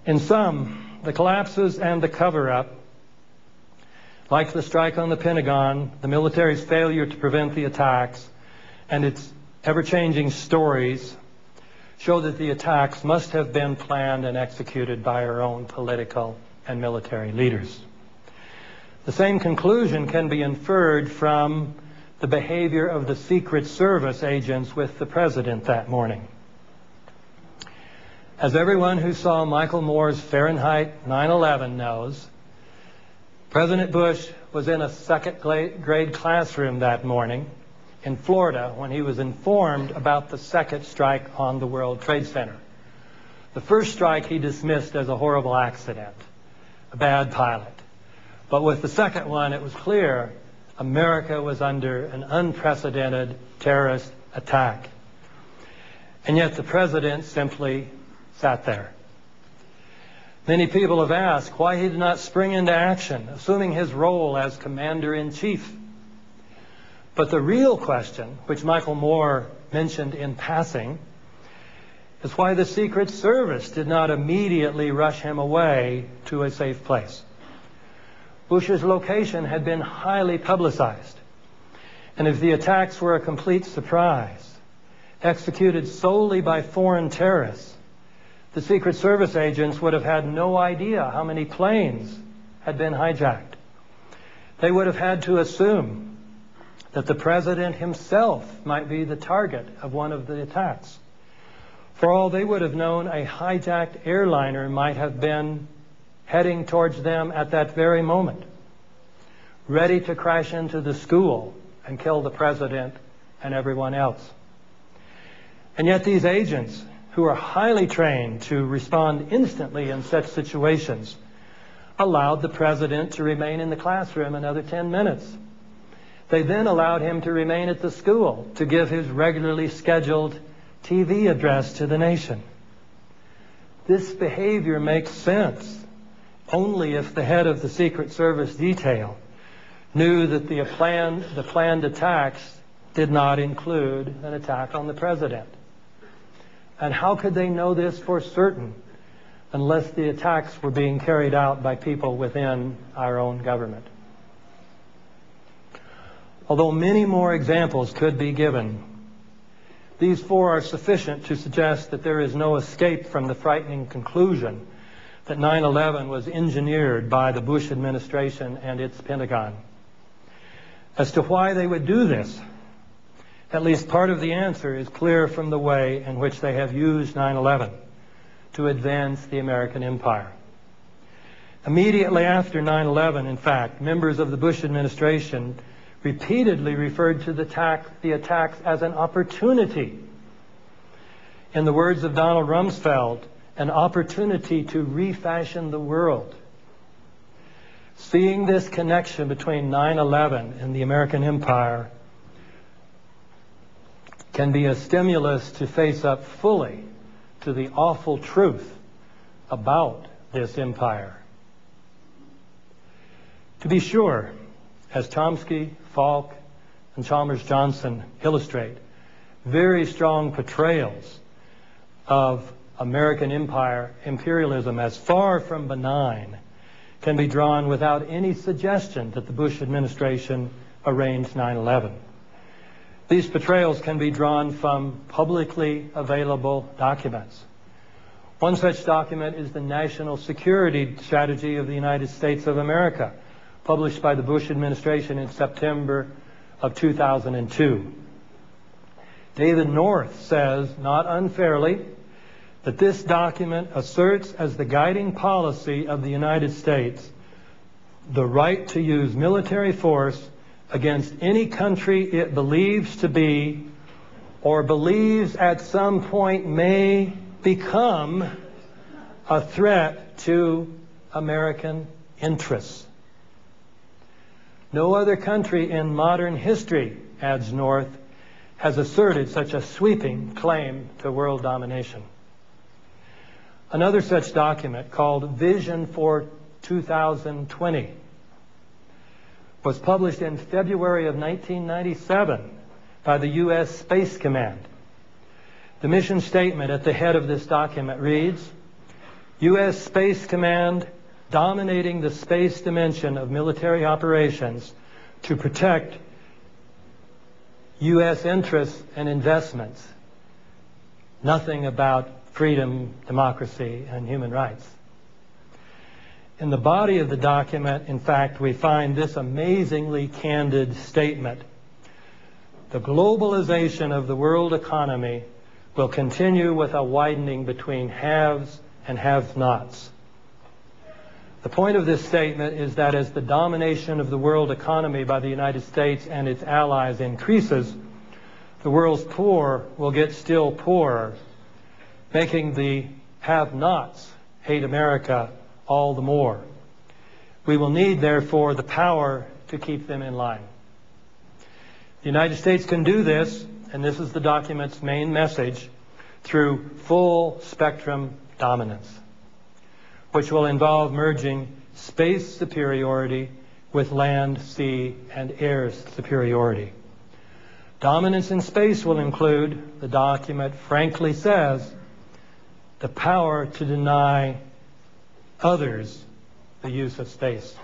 In sum, the collapses and the cover-up, like the strike on the Pentagon, the military's failure to prevent the attacks, and its ever-changing stories, show that the attacks must have been planned and executed by our own political and military leaders. The same conclusion can be inferred from the behavior of the Secret Service agents with the president that morning. As everyone who saw Michael Moore's Fahrenheit 9/11 knows, President Bush was in a second-grade classroom that morning in Florida when he was informed about the second strike on the World Trade Center. The first strike he dismissed as a horrible accident, a bad pilot. But with the second one, it was clear America was under an unprecedented terrorist attack. And yet the president simply sat there. Many people have asked why he did not spring into action, assuming his role as commander-in-chief. But the real question, which Michael Moore mentioned in passing, is why the Secret Service did not immediately rush him away to a safe place. Bush's location had been highly publicized, and if the attacks were a complete surprise, executed solely by foreign terrorists, the Secret Service agents would have had no idea how many planes had been hijacked. They would have had to assume that the president himself might be the target of one of the attacks. For all they would have known, a hijacked airliner might have been heading towards them at that very moment, ready to crash into the school and kill the president and everyone else. And yet these agents, who are highly trained to respond instantly in such situations, allowed the president to remain in the classroom another 10 minutes. They then allowed him to remain at the school to give his regularly scheduled TV address to the nation. This behavior makes sense only if the head of the Secret Service detail knew that the planned attacks did not include an attack on the president. And how could they know this for certain unless the attacks were being carried out by people within our own government? Although many more examples could be given, these four are sufficient to suggest that there is no escape from the frightening conclusion that 9/11 was engineered by the Bush administration and its Pentagon. As to why they would do this, at least part of the answer is clear from the way in which they have used 9/11 to advance the American empire. Immediately after 9/11, in fact, members of the Bush administration repeatedly referred to the attacks as an opportunity. In the words of Donald Rumsfeld, an opportunity to refashion the world. Seeing this connection between 9/11 and the American empire can be a stimulus to face up fully to the awful truth about this empire. To be sure, as Chomsky, Falk, and Chalmers-Johnson illustrate, very strong portrayals of American imperialism as far from benign can be drawn without any suggestion that the Bush administration arranged 9/11. These portrayals can be drawn from publicly available documents. One such document is the National Security Strategy of the United States of America, published by the Bush administration in September of 2002. David North says, not unfairly, that this document asserts as the guiding policy of the United States the right to use military force against any country it believes to be or believes at some point may become a threat to American interests. No other country in modern history, adds North, has asserted such a sweeping claim to world domination. Another such document, called Vision for 2020, was published in February of 1997 by the U.S. Space Command. The mission statement at the head of this document reads, U.S. Space Command dominating the space dimension of military operations to protect U.S. interests and investments. Nothing about freedom, democracy, and human rights. In the body of the document, in fact, we find this amazingly candid statement. The globalization of the world economy will continue with a widening between haves and have-nots. The point of this statement is that as the domination of the world economy by the United States and its allies increases, the world's poor will get still poorer, making the have-nots hate America all the more. We will need, therefore, the power to keep them in line. The United States can do this, and this is the document's main message, through full spectrum dominance, which will involve merging space superiority with land, sea, and air superiority. Dominance in space will include, the document frankly says, the power to deny others the use of space.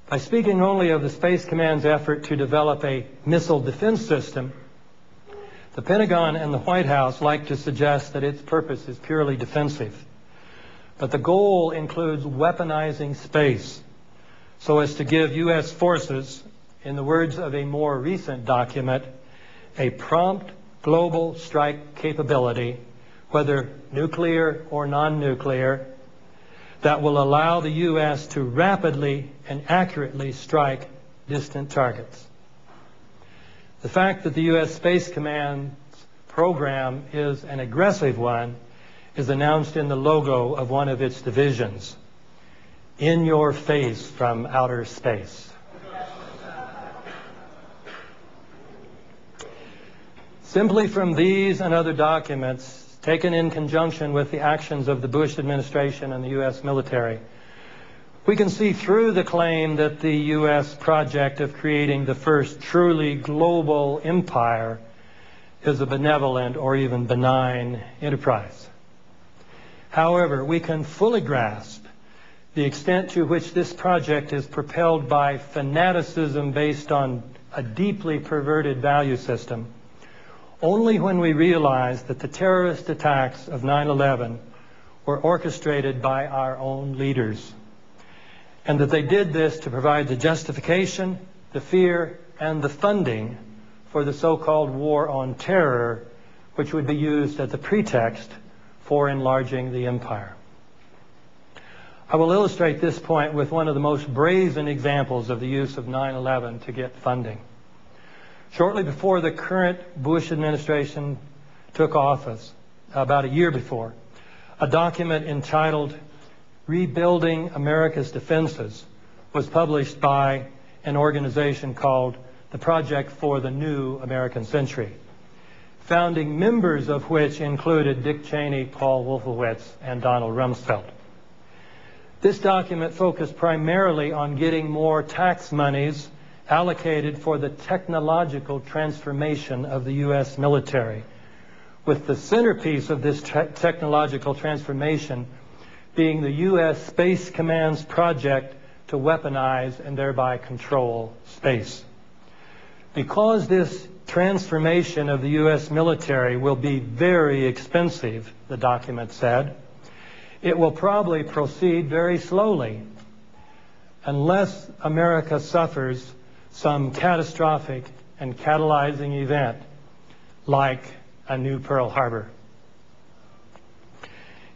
By speaking only of the Space Command's effort to develop a missile defense system, the Pentagon and the White House like to suggest that its purpose is purely defensive. But the goal includes weaponizing space so as to give U.S. forces, in the words of a more recent document, a prompt global strike capability, whether nuclear or non-nuclear, that will allow the U.S. to rapidly and accurately strike distant targets. The fact that the U.S. Space Command's program is an aggressive one is announced in the logo of one of its divisions. In your face from outer space. Simply from these and other documents, taken in conjunction with the actions of the Bush administration and the U.S. military, we can see through the claim that the U.S. project of creating the first truly global empire is a benevolent or even benign enterprise. However, we can fully grasp the extent to which this project is propelled by fanaticism based on a deeply perverted value system only when we realize that the terrorist attacks of 9/11 were orchestrated by our own leaders, and that they did this to provide the justification, the fear, and the funding for the so-called war on terror, which would be used as a pretext for enlarging the empire. I will illustrate this point with one of the most brazen examples of the use of 9/11 to get funding. Shortly before the current Bush administration took office, about a year before, a document entitled Rebuilding America's Defenses was published by an organization called the Project for the New American Century, founding members of which included Dick Cheney, Paul Wolfowitz, and Donald Rumsfeld. This document focused primarily on getting more tax monies allocated for the technological transformation of the U.S. military, with the centerpiece of this technological transformation being the U.S. Space Command's project to weaponize and thereby control space. Because this transformation of the U.S. military will be very expensive, the document said, it will probably proceed very slowly unless America suffers some catastrophic and catalyzing event like a new Pearl Harbor.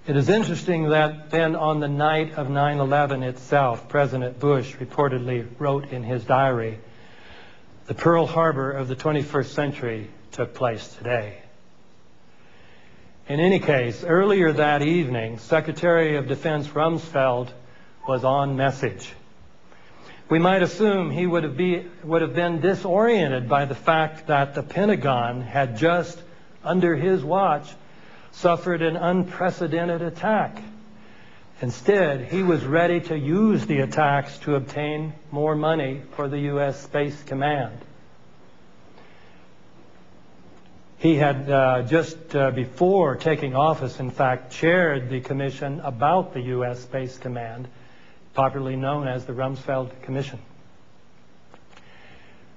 It is interesting that then on the night of 9/11 itself, President Bush reportedly wrote in his diary, "The Pearl Harbor of the 21st century took place today." In any case, earlier that evening, Secretary of Defense Rumsfeld was on message. We might assume he would have been disoriented by the fact that the Pentagon had just, under his watch, suffered an unprecedented attack. Instead, he was ready to use the attacks to obtain more money for the U.S. Space Command. He had just before taking office, in fact, chaired the commission about the U.S. Space Command, popularly known as the Rumsfeld Commission.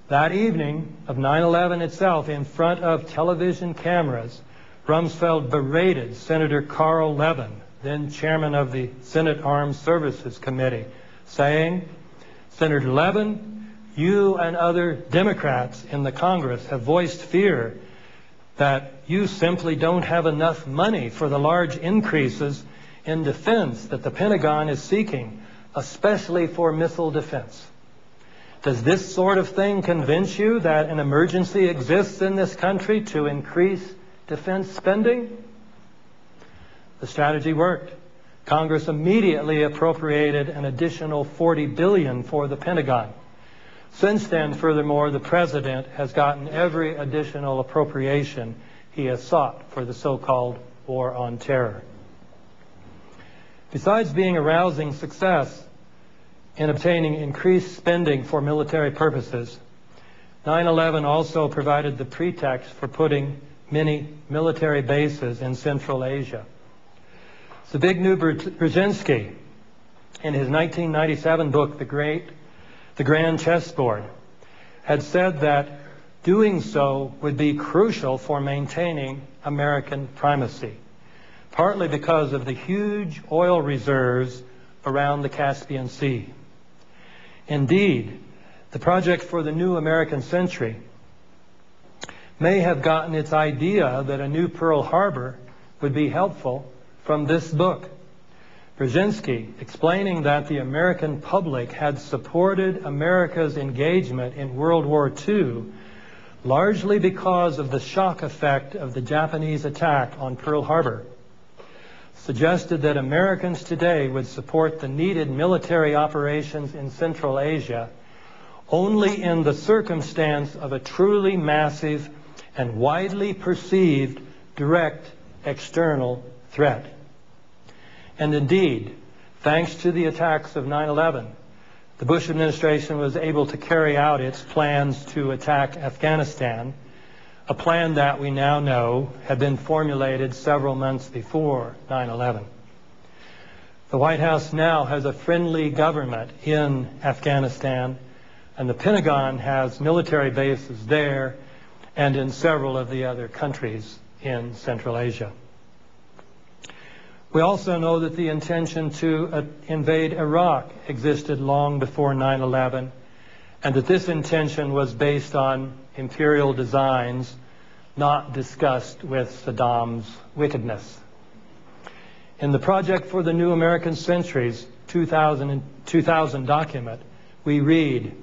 That evening of 9/11 itself, in front of television cameras, Rumsfeld berated Senator Carl Levin, then chairman of the Senate Armed Services Committee, saying, "Senator Levin, you and other Democrats in the Congress have voiced fear that you simply don't have enough money for the large increases in defense that the Pentagon is seeking, especially for missile defense. Does this sort of thing convince you that an emergency exists in this country to increase defense spending?" The strategy worked. Congress immediately appropriated an additional $40 billion for the Pentagon. Since then, furthermore, the President has gotten every additional appropriation he has sought for the so-called War on Terror. Besides being a rousing success in obtaining increased spending for military purposes, 9/11 also provided the pretext for putting many military bases in Central Asia. Zbigniew Brzezinski, in his 1997 book, The Grand Chessboard, had said that doing so would be crucial for maintaining American primacy, partly because of the huge oil reserves around the Caspian Sea. Indeed, the project for the new American century may have gotten its idea that a new Pearl Harbor would be helpful from this book. Brzezinski, explaining that the American public had supported America's engagement in World War II largely because of the shock effect of the Japanese attack on Pearl Harbor, suggested that Americans today would support the needed military operations in Central Asia only in the circumstance of a truly massive and widely perceived direct external threat. And indeed, thanks to the attacks of 9/11, the Bush administration was able to carry out its plans to attack Afghanistan, a plan that we now know had been formulated several months before 9/11. The White House now has a friendly government in Afghanistan, and the Pentagon has military bases there and in several of the other countries in Central Asia. We also know that the intention to invade Iraq existed long before 9/11, and that this intention was based on imperial designs not discussed with Saddam's wickedness. In the Project for the New American Century's 2000 document, we read,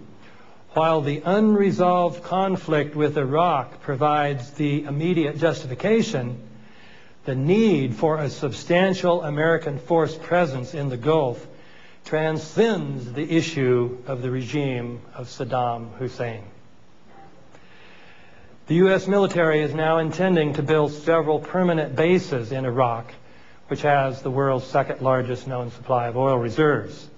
"While the unresolved conflict with Iraq provides the immediate justification, the need for a substantial American force presence in the Gulf transcends the issue of the regime of Saddam Hussein." The U.S. military is now intending to build several permanent bases in Iraq, which has the world's second largest known supply of oil reserves.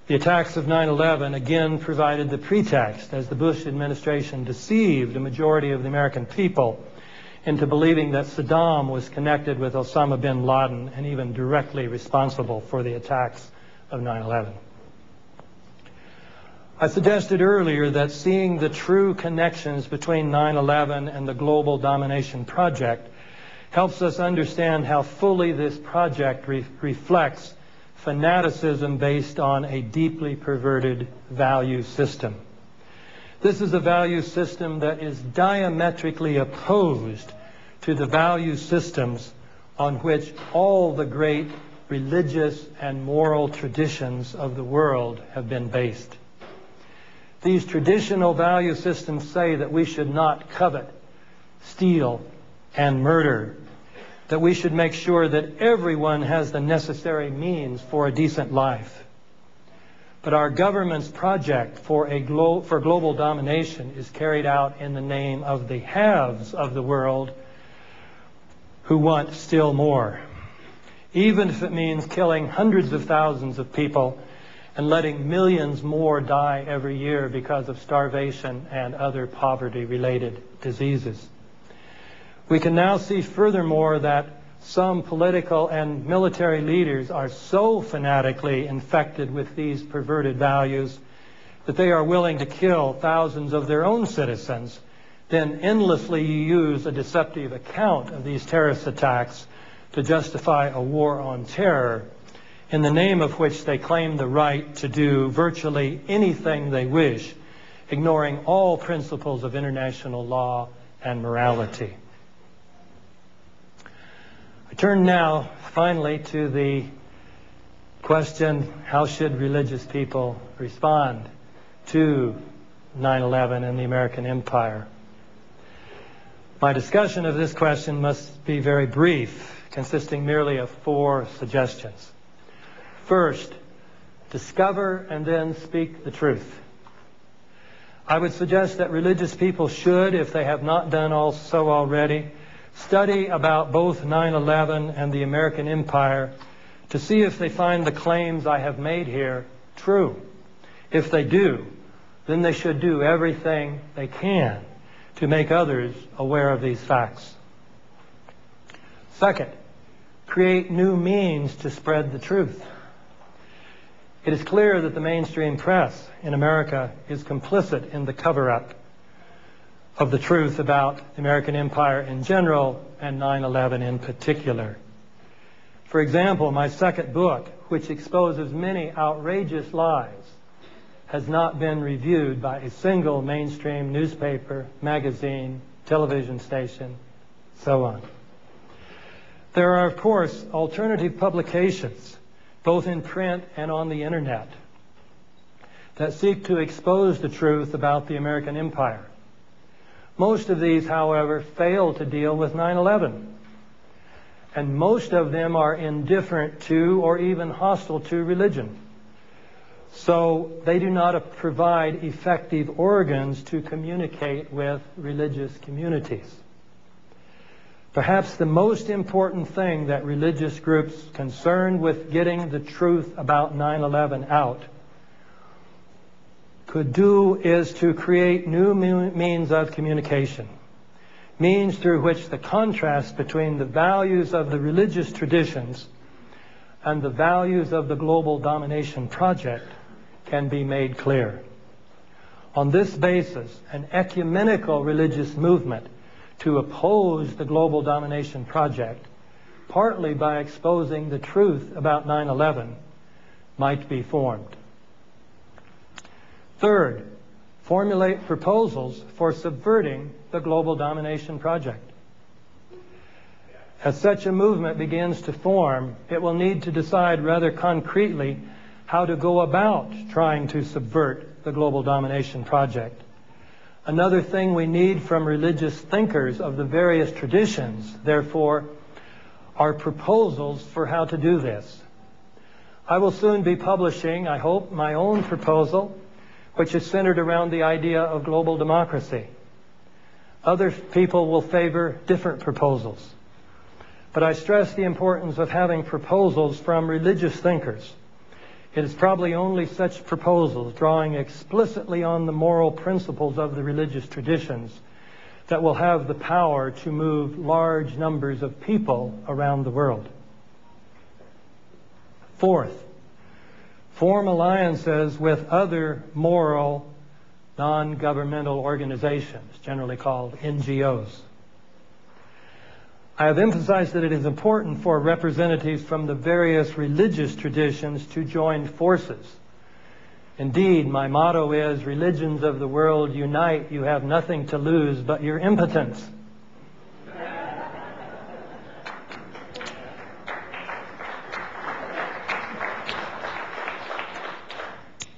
The attacks of 9/11 again provided the pretext as the Bush administration deceived a majority of the American people into believing that Saddam was connected with Osama bin Laden and even directly responsible for the attacks of 9/11. I suggested earlier that seeing the true connections between 9/11 and the global domination project helps us understand how fully this project reflects fanaticism based on a deeply perverted value system. This is a value system that is diametrically opposed to the value systems on which all the great religious and moral traditions of the world have been based. These traditional value systems say that we should not covet, steal, and murder, that we should make sure that everyone has the necessary means for a decent life. But our government's project for global domination is carried out in the name of the haves of the world who want still more, even if it means killing hundreds of thousands of people and letting millions more die every year because of starvation and other poverty-related diseases. We can now see furthermore that some political and military leaders are so fanatically infected with these perverted values that they are willing to kill thousands of their own citizens, then endlessly use a deceptive account of these terrorist attacks to justify a war on terror, in the name of which they claim the right to do virtually anything they wish, ignoring all principles of international law and morality. I turn now, finally, to the question, how should religious people respond to 9/11 and the American empire? My discussion of this question must be very brief, consisting merely of 4 suggestions. First, discover and then speak the truth. I would suggest that religious people should, if they have not done so already, study about both 9/11 and the American empire to see if they find the claims I have made here true. If they do, then they should do everything they can to make others aware of these facts. Second, create new means to spread the truth. It is clear that the mainstream press in America is complicit in the cover-up of the truth about the American empire in general and 9/11 in particular. For example, my second book, which exposes many outrageous lies, has not been reviewed by a single mainstream newspaper, magazine, television station, so on. There are, of course, alternative publications, both in print and on the internet, that seek to expose the truth about the American empire. Most of these, however, fail to deal with 9/11, and most of them are indifferent to or even hostile to religion. So they do not provide effective organs to communicate with religious communities. Perhaps the most important thing that religious groups concerned with getting the truth about 9/11 out could do is to create new means of communication, means through which the contrast between the values of the religious traditions and the values of the global domination project can be made clear. On this basis, an ecumenical religious movement to oppose the global domination project, partly by exposing the truth about 9/11, might be formed. Third, formulate proposals for subverting the global domination project. As such a movement begins to form, it will need to decide rather concretely how to go about trying to subvert the global domination project. Another thing we need from religious thinkers of the various traditions, therefore, are proposals for how to do this. I will soon be publishing, I hope, my own proposal, which is centered around the idea of global democracy. Other people will favor different proposals. But I stress the importance of having proposals from religious thinkers. It is probably only such proposals, drawing explicitly on the moral principles of the religious traditions, that will have the power to move large numbers of people around the world. Fourth, form alliances with other moral, non-governmental organizations, generally called NGOs. I have emphasized that it is important for representatives from the various religious traditions to join forces. Indeed, my motto is, religions of the world unite, you have nothing to lose but your impotence.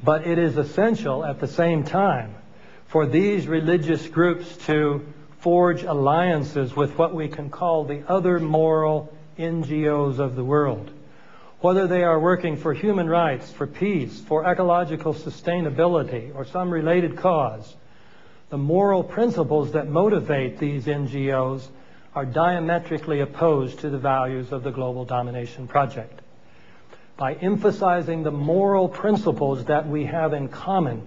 But it is essential at the same time for these religious groups to forge alliances with what we can call the other moral NGOs of the world. Whether they are working for human rights, for peace, for ecological sustainability, or some related cause, the moral principles that motivate these NGOs are diametrically opposed to the values of the global domination project. By emphasizing the moral principles that we have in common,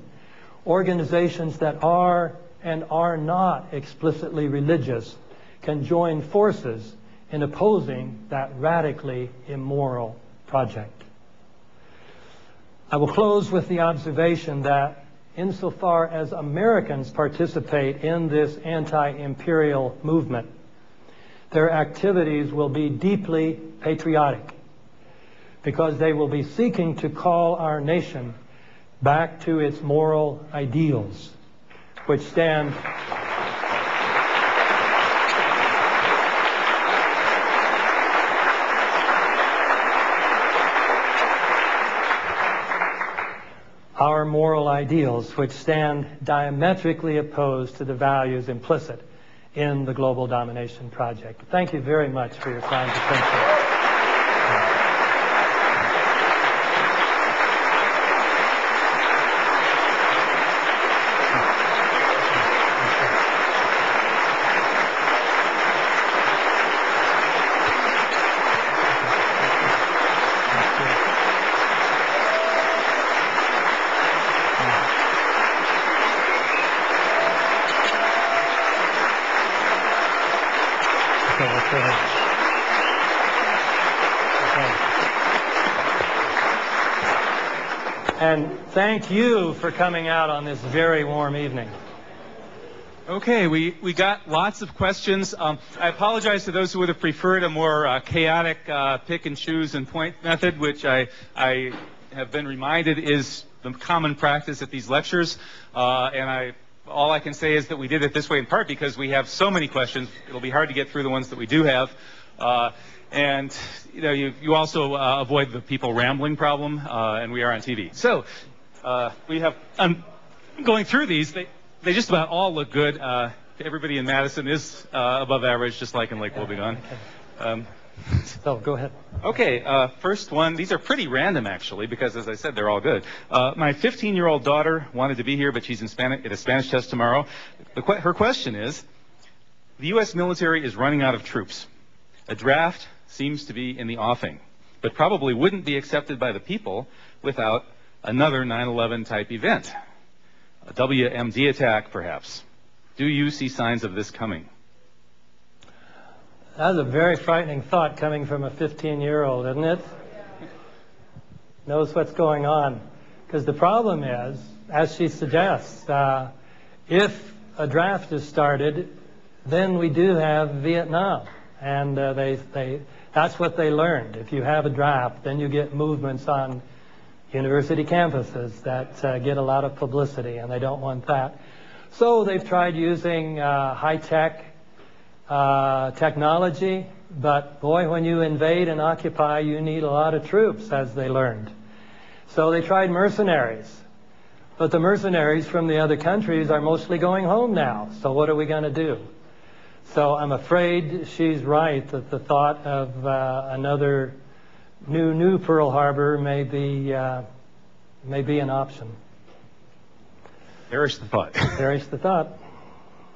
organizations that are and are not explicitly religious can join forces in opposing that radically immoral project. I will close with the observation that insofar as Americans participate in this anti-imperial movement, their activities will be deeply patriotic because they will be seeking to call our nation back to its moral ideals, which stand our moral ideals, which stand diametrically opposed to the values implicit in the global domination project. Thank you very much for your kind attention. And thank you for coming out on this very warm evening. Okay, we got lots of questions. I apologize to those who would have preferred a more chaotic pick and choose and point method, which I have been reminded is the common practice at these lectures. All I can say is that we did it this way in part because we have so many questions. It'll be hard to get through the ones that we do have. And you know, you also avoid the people rambling problem, and we are on TV. So we have, going through these, they just about all look good. Everybody in Madison is above average, just like in Lake Wobegon. So go ahead. Okay, first one. These are pretty random, actually, because as I said, they're all good. My 15-year-old daughter wanted to be here, but she's at a Spanish test tomorrow. Her question is, the U.S. military is running out of troops. A draft seems to be in the offing, but probably wouldn't be accepted by the people without another 9/11 type event. A WMD attack, perhaps. Do you see signs of this coming? That's a very frightening thought coming from a 15-year-old, isn't it? Knows what's going on. Because the problem is, as she suggests, if a draft is started, then we do have Vietnam. And that's what they learned. If you have a draft, then you get movements on university campuses that get a lot of publicity, and they don't want that. So they've tried using high-tech technology, but boy, when you invade and occupy, you need a lot of troops, as they learned. So they tried mercenaries. But the mercenaries from the other countries are mostly going home now. So what are we going to do? So I'm afraid she's right that the thought of another new Pearl Harbor may be an option. Perish the thought. Perish the thought.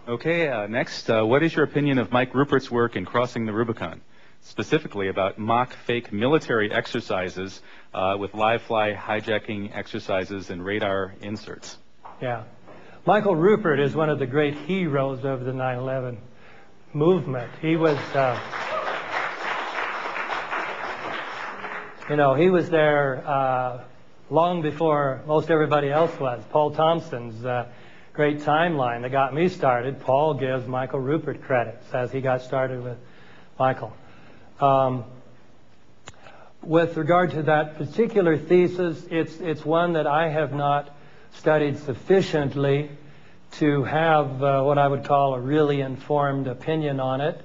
Okay, next, what is your opinion of Mike Rupert's work in Crossing the Rubicon, specifically about mock fake military exercises with live fly hijacking exercises and radar inserts? Yeah. Michael Rupert is one of the great heroes of the 9/11 movement. He was, he was there long before most everybody else was. Paul Thompson's great timeline that got me started, Paul gives Michael Rupert credit, says he got started with Michael. With regard to that particular thesis, it's one that I have not studied sufficiently to have what I would call a really informed opinion on it.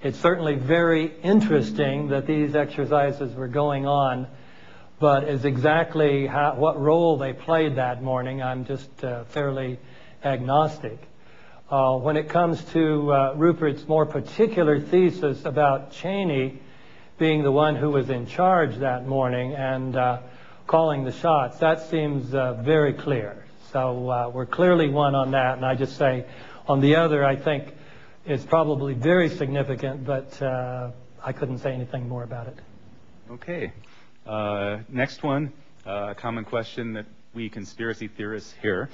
It's certainly very interesting that these exercises were going on, but as exactly what role they played that morning, I'm just fairly agnostic. When it comes to Rupert's more particular thesis about Cheney being the one who was in charge that morning and calling the shots, that seems very clear. So we're clearly one on that, and I just say on the other, I think it's probably very significant, but I couldn't say anything more about it. Okay. Next one, a common question that we conspiracy theorists hear.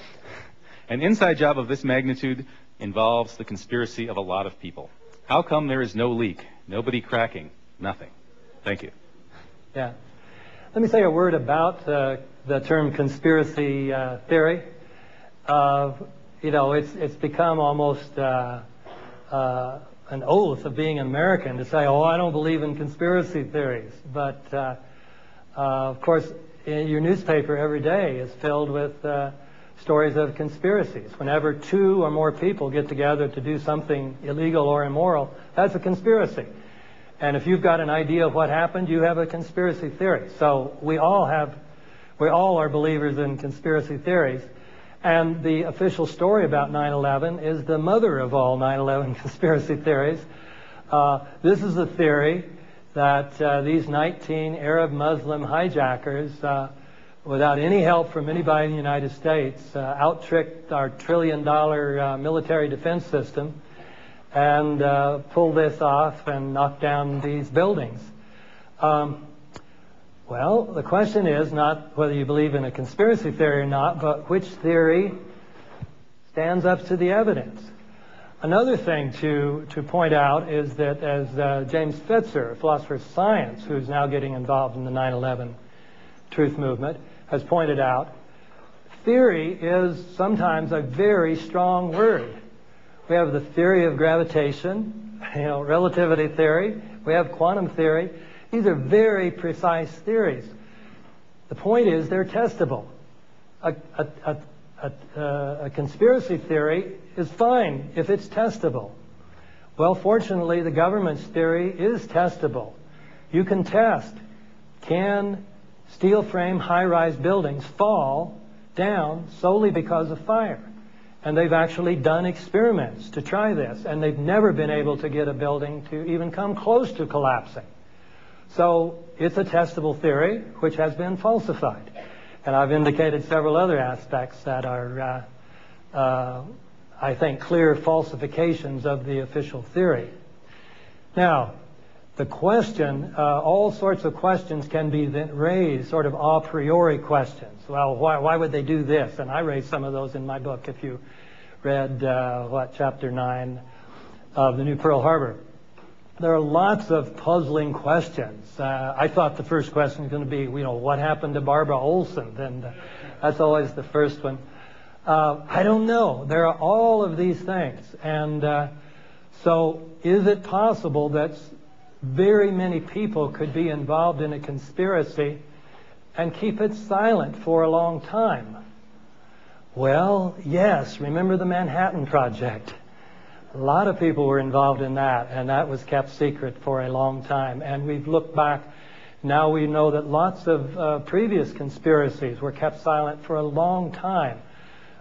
An inside job of this magnitude involves the conspiracy of a lot of people. How come there is no leak? Nobody cracking? Nothing. Thank you. Yeah. Let me say a word about the term conspiracy theory. It's become almost an oath of being an American to say, oh, I don't believe in conspiracy theories. But, of course, your newspaper every day is filled with stories of conspiracies. Whenever two or more people get together to do something illegal or immoral, that's a conspiracy. And if you've got an idea of what happened, you have a conspiracy theory. So we all are believers in conspiracy theories. And the official story about 9/11 is the mother of all 9/11 conspiracy theories. This is a theory that these 19 Arab Muslim hijackers, without any help from anybody in the United States, out-tricked our trillion-dollar military defense system and pulled this off and knocked down these buildings. Well, the question is not whether you believe in a conspiracy theory or not, but which theory stands up to the evidence. Another thing to point out is that, as James Fetzer, a philosopher of science who's now getting involved in the 9/11 truth movement, has pointed out, theory is sometimes a very strong word. We have the theory of gravitation, relativity theory. We have quantum theory. These are very precise theories. The point is they're testable. A conspiracy theory is fine if it's testable. Well, fortunately, the government's theory is testable. You can test, can steel frame high-rise buildings fall down solely because of fire? And they've actually done experiments to try this, and they've never been able to get a building to even come close to collapsing. So it's a testable theory which has been falsified. And I've indicated several other aspects that are, I think, clear falsifications of the official theory. Now, the question, all sorts of questions can be then raised, sort of a priori questions. Well, why would they do this? And I raised some of those in my book, if you read, chapter 9 of The New Pearl Harbor. There are lots of puzzling questions. I thought the first question was going to be, what happened to Barbara Olson? And that's always the first one. I don't know. There are all of these things. And so is it possible that very many people could be involved in a conspiracy and keep it silent for a long time? Well, yes. Remember the Manhattan Project. A lot of people were involved in that, and that was kept secret for a long time. And we've looked back. Now we know that lots of previous conspiracies were kept silent for a long time.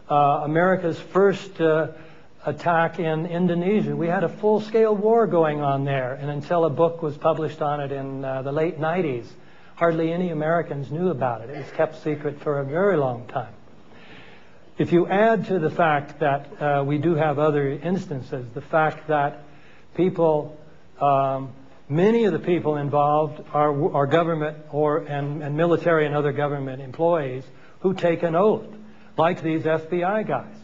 America's first attack in Indonesia, we had a full-scale war going on there, and until a book was published on it in the late 90s, hardly any Americans knew about it. It was kept secret for a very long time. If you add to the fact that we do have other instances, the fact that people, many of the people involved are government and military and other government employees who take an oath, like these FBI guys.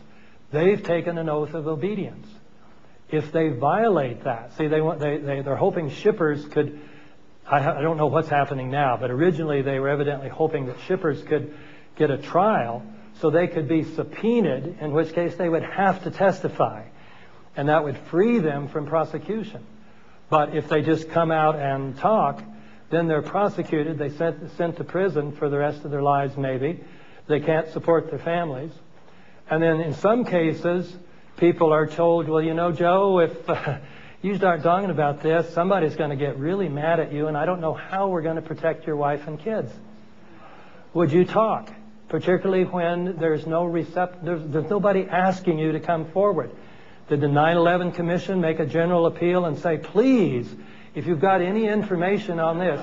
They've taken an oath of obedience. If they violate that, see, they're hoping shippers could, I don't know what's happening now, but originally they were evidently hoping that shippers could get a trial so they could be subpoenaed, in which case they would have to testify, and that would free them from prosecution. But if they just come out and talk, then they're prosecuted, they sent to prison for the rest of their lives maybe. They can't support their families. And then in some cases, people are told, well, Joe, if you start talking about this, somebody's going to get really mad at you, and I don't know how we're going to protect your wife and kids. Would you talk? Particularly when there's nobody asking you to come forward. Did the 9/11 Commission make a general appeal and say, please, if you've got any information on this,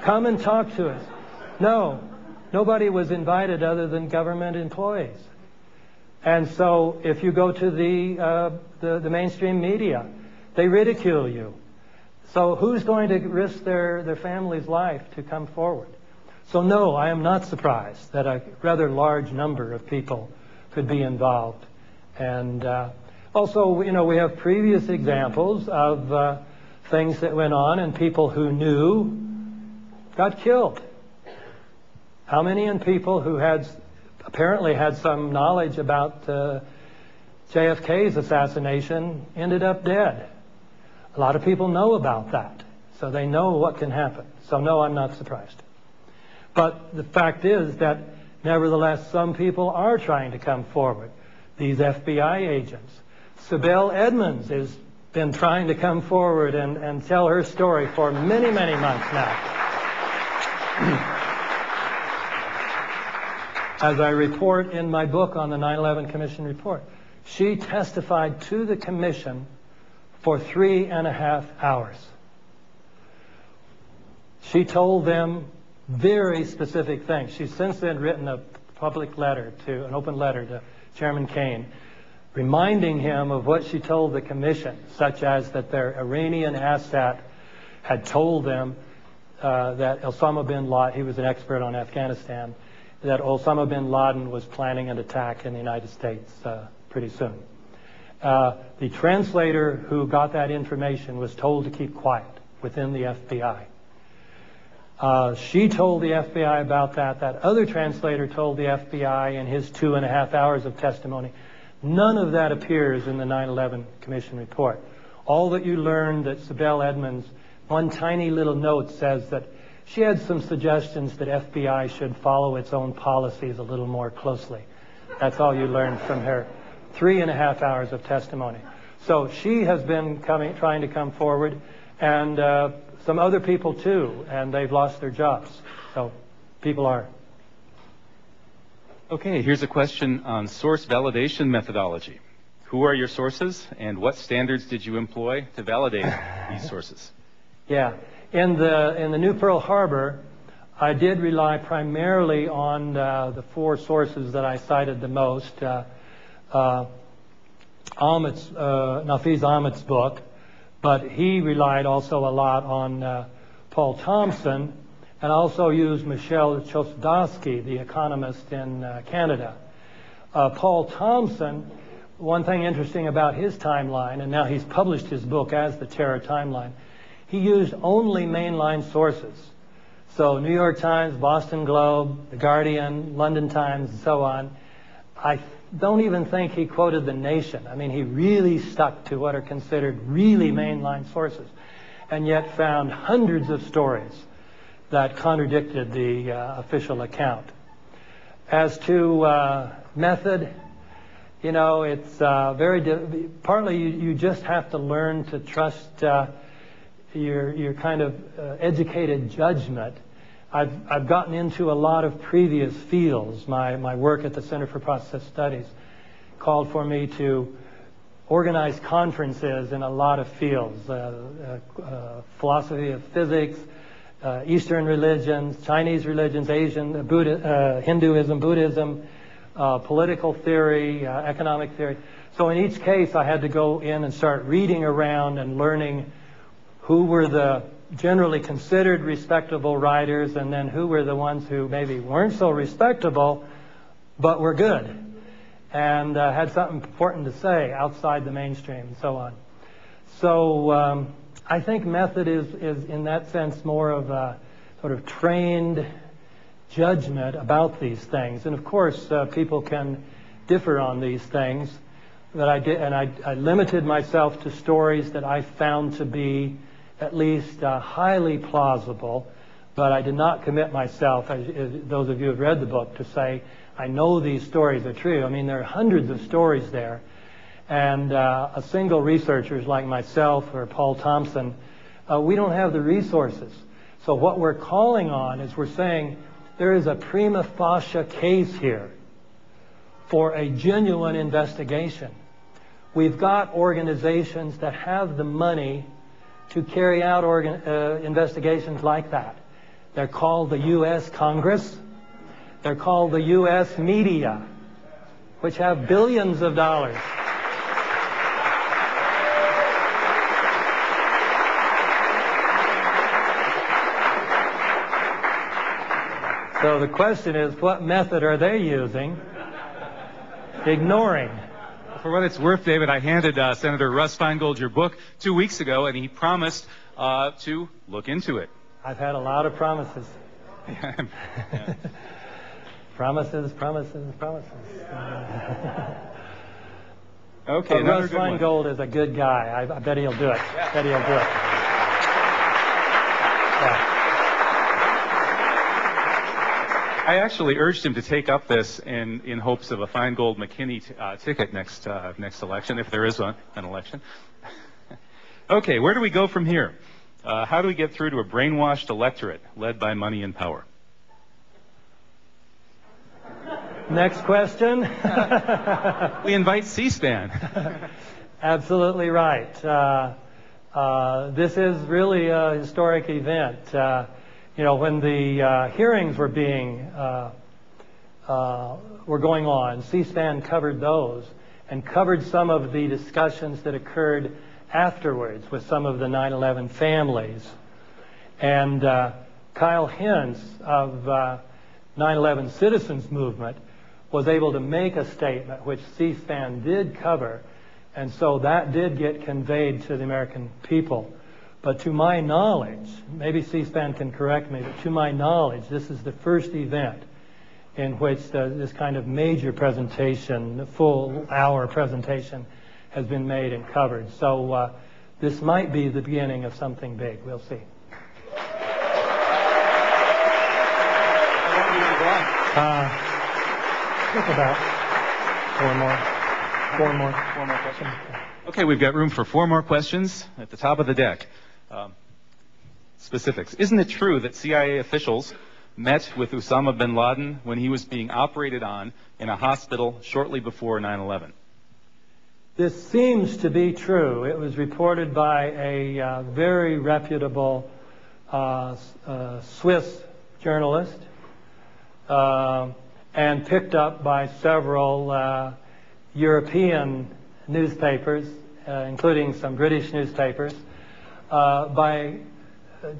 come and talk to us? No, nobody was invited other than government employees. And so if you go to the mainstream media, they ridicule you. So who's going to risk their family's life to come forward? So no, I am not surprised that a rather large number of people could be involved. And Also, you know, we have previous examples of things that went on and people who knew got killed. How many people who apparently had some knowledge about JFK's assassination ended up dead? A lot of people know about that, so they know what can happen. So no, I'm not surprised. But the fact is that nevertheless, some people are trying to come forward. These FBI agents. Sibel Edmonds has been trying to come forward and tell her story for many, many months now. As I report in my book on the 9/11 Commission report, she testified to the commission for 3.5 hours. She told them very specific things. She's since then written a public letter an open letter to Chairman Kane, reminding him of what she told the commission, such as that their Iranian asset had told them that Osama bin Laden, he was an expert on Afghanistan, that Osama bin Laden was planning an attack in the United States pretty soon. The translator who got that information was told to keep quiet within the FBI. She told the FBI about that. That other translator told the FBI in his 2.5 hours of testimony. None of that appears in the 9/11 Commission report. All that you learned that Sibel Edmonds, one tiny little note says that she had some suggestions that FBI should follow its own policies a little more closely. That's all you learned from her 3.5 hours of testimony. So she has been trying to come forward, and some other people too, and they've lost their jobs. So people are. Okay, here's a question on source validation methodology. Who are your sources, and what standards did you employ to validate these sources? Yeah, in the New Pearl Harbor, I did rely primarily on the 4 sources that I cited the most. Nafiz Ahmed's book, but he relied also a lot on Paul Thompson, and also used Michel Chossudovsky, the economist in Canada. Paul Thompson, one thing interesting about his timeline, and now he's published his book as the Terror Timeline, he used only mainline sources. So New York Times, Boston Globe, The Guardian, London Times, and so on. I don't even think he quoted The Nation. I mean, he really stuck to what are considered really mainline sources, and yet found hundreds of stories that contradicted the official account. As to method, you know, it's partly you just have to learn to trust your kind of educated judgment. I've gotten into a lot of previous fields. My work at the Center for Process Studies called for me to organize conferences in a lot of fields, philosophy of physics, Eastern religions, Chinese religions, Asian, Hinduism, Buddhism, political theory, economic theory. So in each case, I had to go in and start reading around and learning who were the generally considered respectable writers, and then who were the ones who maybe weren't so respectable, but were good, and had something important to say outside the mainstream, and so on. So I think method is in that sense more of a sort of trained judgment about these things. And of course, people can differ on these things. That I did, and I limited myself to stories that I found to be at least highly plausible, but I did not commit myself, as those of you who have read the book, to say, I know these stories are true. I mean, there are hundreds of stories there, and a single researchers like myself or Paul Thompson, we don't have the resources. So what we're calling on is we're saying there is a prima facie case here for a genuine investigation. We've got organizations that have the money to carry out investigations like that. They're called the U.S. Congress. They're called the U.S. media, which have billions of dollars. So the question is, what method are they using? Ignoring. For what it's worth, David, I handed Senator Russ Feingold your book 2 weeks ago, and he promised to look into it. I've had a lot of promises. Yeah. Promises. Okay, another Russ good one. Feingold is a good guy. I bet he'll do it. Yeah. Bet he'll do it. Yeah. I actually urged him to take up this in hopes of a Feingold McKinney ticket next election, if there is an election. Okay, where do we go from here? How do we get through to a brainwashed electorate led by money and power? Next question. We invite C-SPAN. Absolutely right. This is really a historic event. When the hearings were going on, C-SPAN covered those and covered some of the discussions that occurred afterwards with some of the 9/11 families. And Kyle Hintz of 9/11 Citizens Movement was able to make a statement which C-SPAN did cover, and so that did get conveyed to the American people. But to my knowledge, maybe C-SPAN can correct me, but to my knowledge, this is the first event in which this kind of major presentation, the full hour presentation, has been made and covered. So this might be the beginning of something big. We'll see. Think about four more questions. Okay, we've got room for 4 more questions at the top of the deck. Specifics. Isn't it true that CIA officials met with Osama bin Laden when he was being operated on in a hospital shortly before 9/11? This seems to be true. It was reported by a very reputable Swiss journalist and picked up by several European newspapers, including some British newspapers, by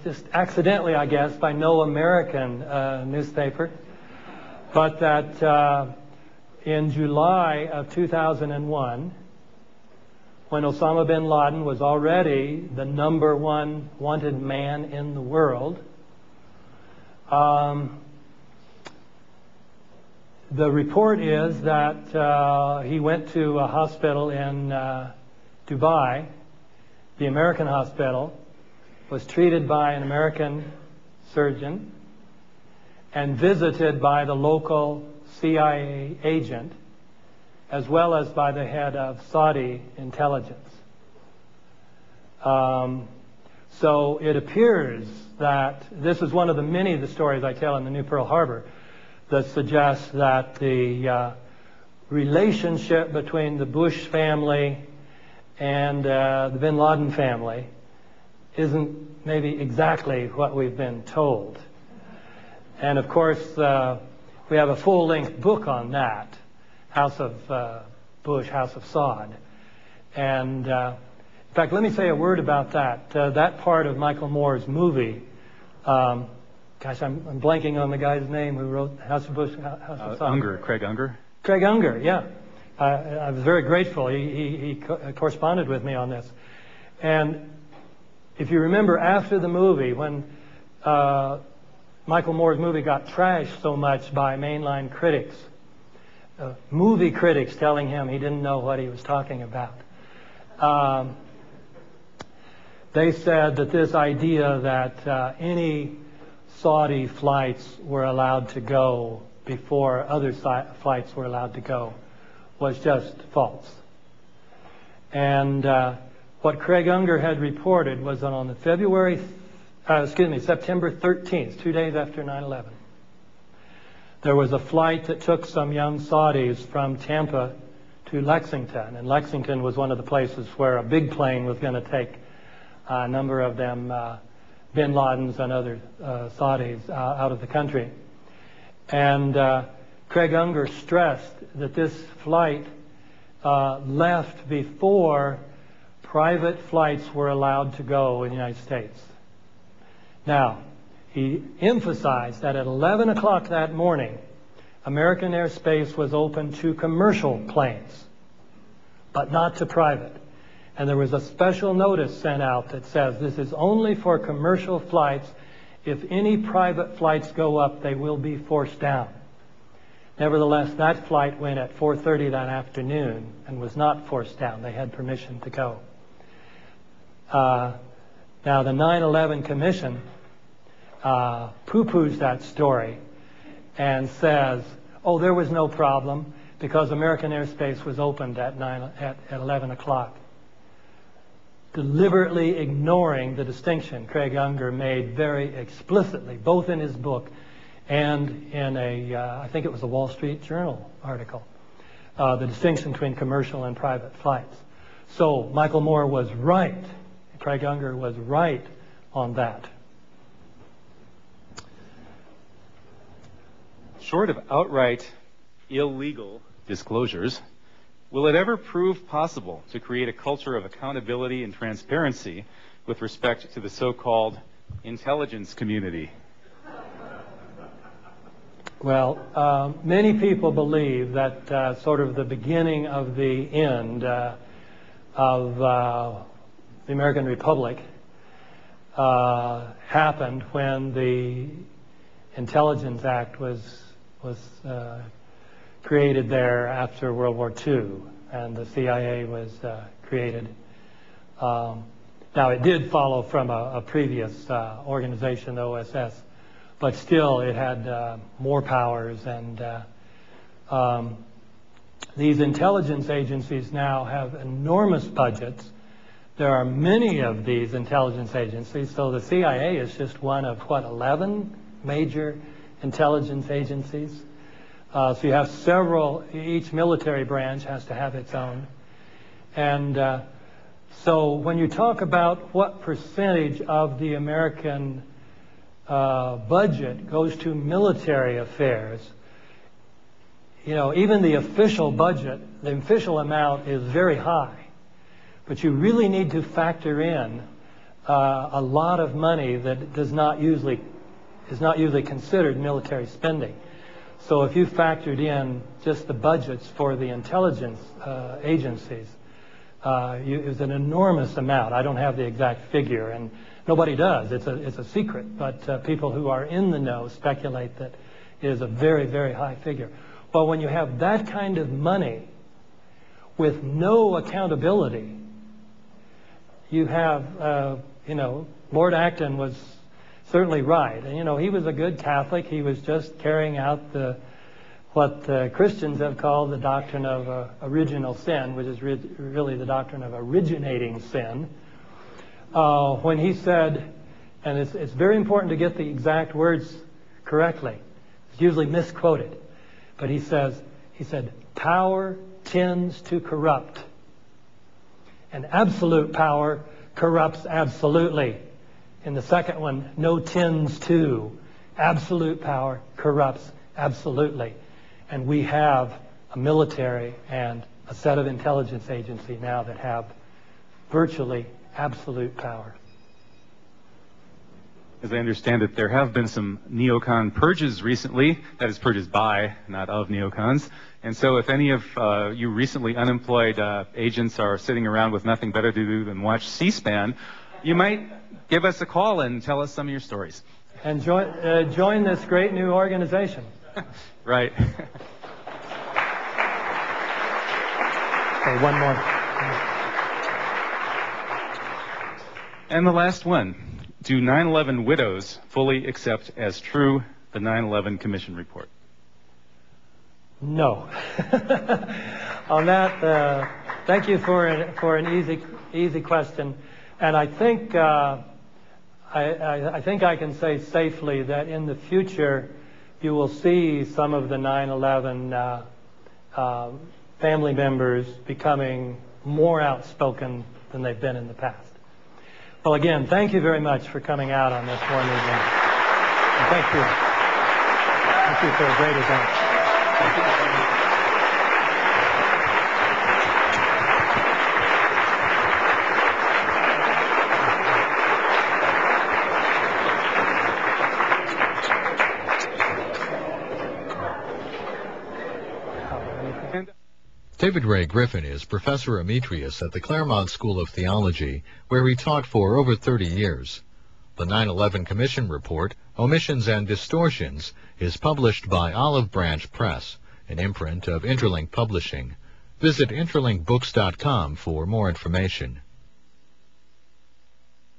just accidentally, I guess, by no American newspaper, but that in July of 2001, when Osama bin Laden was already the #1 wanted man in the world, the report is that he went to a hospital in Dubai, the American hospital, was treated by an American surgeon and visited by the local CIA agent, as well as by the head of Saudi intelligence. So it appears that this is one of the many of the stories I tell in the New Pearl Harbor that suggests that the relationship between the Bush family and the bin Laden family isn't maybe exactly what we've been told. And of course, we have a full-length book on that, House of Bush, House of Saud. And in fact, let me say a word about that. That part of Michael Moore's movie, gosh, I'm blanking on the guy's name who wrote House of Bush, House of Saud. Unger, Craig Unger. Craig Unger, yeah. I was very grateful. He corresponded with me on this. And if you remember, after the movie, when Michael Moore's movie got trashed so much by mainline critics, movie critics telling him he didn't know what he was talking about, they said that this idea that any Saudi flights were allowed to go before other flights were allowed to go was just false. And what Craig Unger had reported was that on the September 13th, 2 days after 9/11, there was a flight that took some young Saudis from Tampa to Lexington. And Lexington was one of the places where a big plane was going to take a number of them, bin Ladens and other Saudis, out of the country. And Craig Unger stressed that this flight left before private flights were allowed to go in the United States. Now, he emphasized that at 11 o'clock that morning, American airspace was open to commercial planes, but not to private. And there was a special notice sent out that says this is only for commercial flights. If any private flights go up, they will be forced down. Nevertheless, that flight went at 4:30 that afternoon and was not forced down. They had permission to go. Now, the 9/11 Commission poo-poos that story and says, oh, there was no problem because American airspace was opened at 11 o'clock. Deliberately ignoring the distinction Craig Unger made very explicitly, both in his book and in I think it was a Wall Street Journal article, the distinction between commercial and private flights. So Michael Moore was right. Craig Unger was right on that. Short of outright illegal disclosures, will it ever prove possible to create a culture of accountability and transparency with respect to the so-called intelligence community? Well, many people believe that sort of the beginning of the end of the American Republic happened when the Intelligence Act was created there after World War II, and the CIA was created. Now, it did follow from a previous organization, the OSS, but still it had more powers, and these intelligence agencies now have enormous budgets. There are many of these intelligence agencies, so the CIA is just one of, 11 major intelligence agencies. So you have several, each military branch has to have its own. And so when you talk about what percentage of the American budget goes to military affairs, you know, even the official budget, the official amount is very high. But you really need to factor in a lot of money that is not usually considered military spending. So if you factored in just the budgets for the intelligence agencies, it was an enormous amount. I don't have the exact figure, and nobody does. It's a secret, but people who are in the know speculate that it is a very, very high figure. Well, when you have that kind of money with no accountability, you have, Lord Acton was certainly right. And, he was a good Catholic. He was just carrying out what Christians have called the doctrine of original sin, which is really the doctrine of originating sin. When he said, and it's very important to get the exact words correctly. It's usually misquoted. But he said, power tends to corrupt. And absolute power corrupts absolutely. In the second one, no tends to. Absolute power corrupts absolutely. And we have a military and a set of intelligence agencies now that have virtually absolute power. As I understand it, there have been some neocon purges recently. That is, purges by, not of neocons. And so if any of you recently unemployed agents are sitting around with nothing better to do than watch C-SPAN, you might give us a call and tell us some of your stories. And join this great new organization. Right. Okay, one more. And the last one. Do 9/11 widows fully accept as true the 9/11 Commission report? No. On that, thank you for an easy question, and I think I think I can say safely that in the future you will see some of the 9/11 family members becoming more outspoken than they've been in the past. Well, again, thank you very much for coming out on this one evening. And thank you. Thank you for a great event. Thank you. David Ray Griffin is professor emeritus at the Claremont School of Theology, where he taught for over 30 years. The 9/11 Commission report, Omissions and Distortions, is published by Olive Branch Press, an imprint of Interlink Publishing. Visit interlinkbooks.com for more information.